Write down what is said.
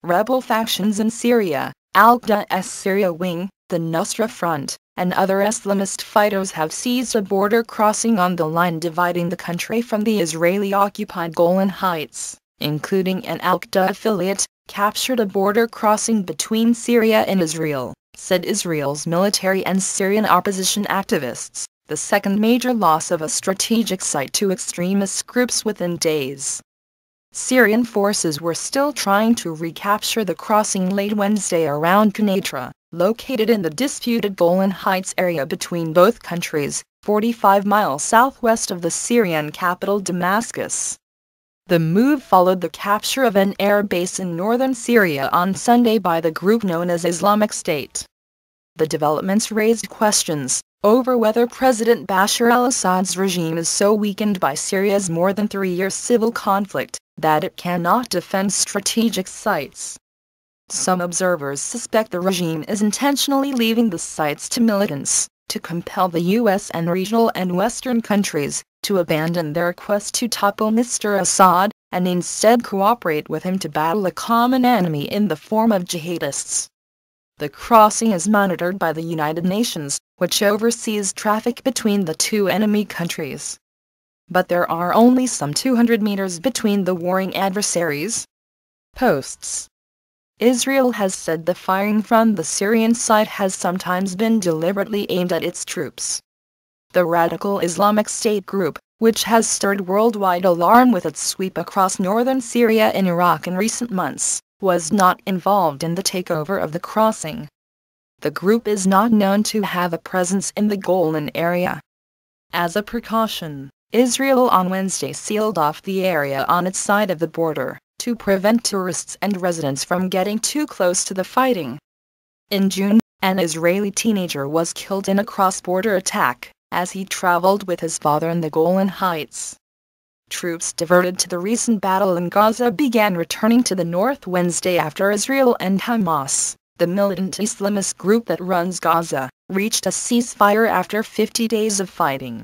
rebel factions in Syria, Al-Qaeda's Syria wing, the Nusra Front, and other Islamist fighters have seized a border crossing on the line dividing the country from the Israeli-occupied Golan Heights, including an Al-Qaeda affiliate, captured a border crossing between Syria and Israel, said Israel's military and Syrian opposition activists, the second major loss of a strategic site to extremist groups within days. Syrian forces were still trying to recapture the crossing late Wednesday around Quneitra, located in the disputed Golan Heights area between both countries, 45 miles southwest of the Syrian capital Damascus. The move followed the capture of an air base in northern Syria on Sunday by the group known as Islamic State. The developments raised questions over whether President Bashar al-Assad's regime is so weakened by Syria's more than 3-year civil conflict that it cannot defend strategic sites. Some observers suspect the regime is intentionally leaving the sites to militants, to compel the U.S. and regional and Western countries to abandon their quest to topple Mr. Assad, and instead cooperate with him to battle a common enemy in the form of jihadists. The crossing is monitored by the United Nations, which oversees traffic between the two enemy countries. But there are only some 200 meters between the warring adversaries. Posts. Israel has said the firing from the Syrian side has sometimes been deliberately aimed at its troops. The radical Islamic State group, which has stirred worldwide alarm with its sweep across northern Syria and Iraq in recent months, was not involved in the takeover of the crossing. The group is not known to have a presence in the Golan area. As a precaution, Israel on Wednesday sealed off the area on its side of the border, to prevent tourists and residents from getting too close to the fighting. In June, an Israeli teenager was killed in a cross-border attack, as he traveled with his father in the Golan Heights. Troops diverted to the recent battle in Gaza began returning to the north Wednesday after Israel and Hamas, the militant Islamist group that runs Gaza, reached a ceasefire after 50 days of fighting.